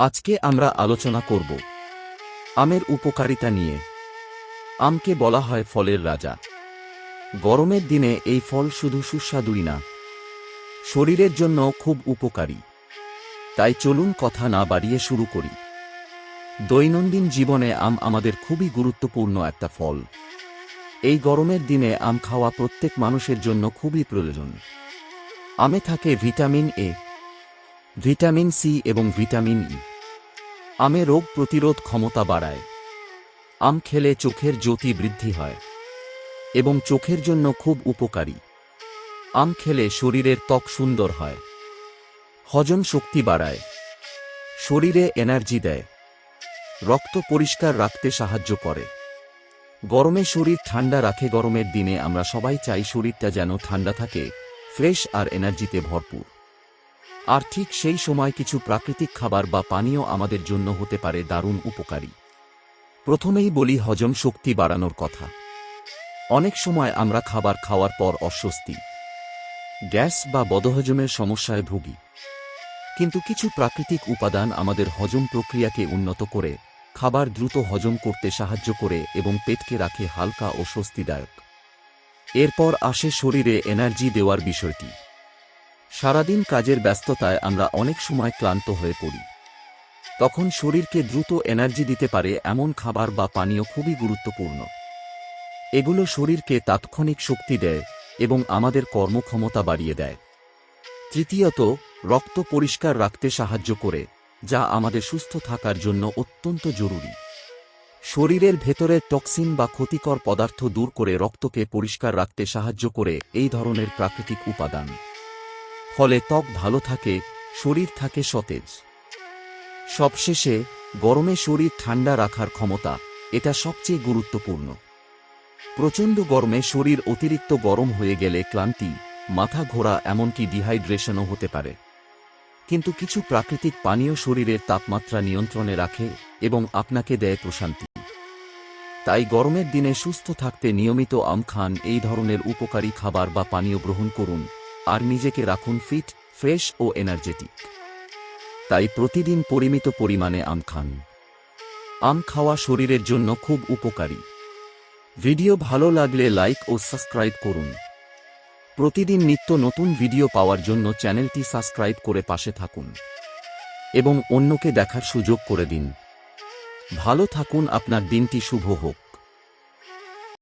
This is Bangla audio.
আজকে আমরা আলোচনা করব আমের উপকারিতা নিয়ে। আমকে বলা হয় ফলের রাজা। গরমের দিনে এই ফল শুধু সুস্বাদুই না, শরীরের জন্য খুব উপকারী। তাই চলুন কথা না বাড়িয়ে শুরু করি। দৈনন্দিন জীবনে আম আমাদের খুবই গুরুত্বপূর্ণ একটা ফল। এই গরমের দিনে আম খাওয়া প্রত্যেক মানুষের জন্য খুবই প্রয়োজন। আমে থাকে ভিটামিন এ, ভিটামিন সি এবং ভিটামিন ই। আমে রোগ প্রতিরোধ ক্ষমতা বাড়ায়। আম খেলে চোখের জ্যোতি বৃদ্ধি হয় এবং চোখের জন্য খুব উপকারী। আম খেলে শরীরের ত্বক সুন্দর হয়, হজম শক্তি বাড়ায়, শরীরে এনার্জি দেয়, রক্ত পরিষ্কার রাখতে সাহায্য করে। গরমে শরীর ঠান্ডা রাখে। গরমের দিনে আমরা সবাই চাই শরীরটা যেন ঠান্ডা থাকে, ফ্রেশ আর এনার্জিতে ভরপুর। আর ঠিক সেই সময় কিছু প্রাকৃতিক খাবার বা পানীয় আমাদের জন্য হতে পারে দারুণ উপকারী। প্রথমেই বলি হজম শক্তি বাড়ানোর কথা। অনেক সময় আমরা খাবার খাওয়ার পর অস্বস্তি, গ্যাস বা বদহজমের সমস্যায় ভুগি। কিন্তু কিছু প্রাকৃতিক উপাদান আমাদের হজম প্রক্রিয়াকে উন্নত করে, খাবার দ্রুত হজম করতে সাহায্য করে এবং পেটকে রাখে হালকা ও স্বস্তিদায়ক। এরপর আসে শরীরে এনার্জি দেওয়ার বিষয়টি। সারাদিন কাজের ব্যস্ততায় আমরা অনেক সময় ক্লান্ত হয়ে পড়ি। তখন শরীরকে দ্রুত এনার্জি দিতে পারে এমন খাবার বা পানীয় খুবই গুরুত্বপূর্ণ। এগুলো শরীরকে তাৎক্ষণিক শক্তি দেয় এবং আমাদের কর্মক্ষমতা বাড়িয়ে দেয়। তৃতীয়ত, রক্ত পরিষ্কার রাখতে সাহায্য করে, যা আমাদের সুস্থ থাকার জন্য অত্যন্ত জরুরি। শরীরের ভেতরের টক্সিন বা ক্ষতিকর পদার্থ দূর করে রক্তকে পরিষ্কার রাখতে সাহায্য করে এই ধরনের প্রাকৃতিক উপাদান। ফলে ত্বক ভালো থাকে, শরীর থাকে সতেজ। সবশেষে, গরমে শরীর ঠান্ডা রাখার ক্ষমতা, এটা সবচেয়ে গুরুত্বপূর্ণ। প্রচণ্ড গরমে শরীর অতিরিক্ত গরম হয়ে গেলে ক্লান্তি, মাথা ঘোরা এমনকি ডিহাইড্রেশনও হতে পারে। কিন্তু কিছু প্রাকৃতিক পানীয় শরীরের তাপমাত্রা নিয়ন্ত্রণে রাখে এবং আপনাকে দেয় প্রশান্তি। তাই গরমের দিনে সুস্থ থাকতে নিয়মিত আম খান, এই ধরনের উপকারী খাবার বা পানীয় গ্রহণ করুন, আর নিজেকে রাখুন ফিট, ফ্রেশ ও এনার্জেটিক। তাই প্রতিদিন পরিমিত পরিমাণে আম খান। আম খাওয়া শরীরের জন্য খুব উপকারী। ভিডিও ভালো লাগলে লাইক ও সাবস্ক্রাইব করুন। প্রতিদিন নিত্য নতুন ভিডিও পাওয়ার জন্য চ্যানেলটি সাবস্ক্রাইব করে পাশে থাকুন এবং অন্যকে দেখার সুযোগ করে দিন। ভালো থাকুন, আপনার দিনটি শুভ হোক।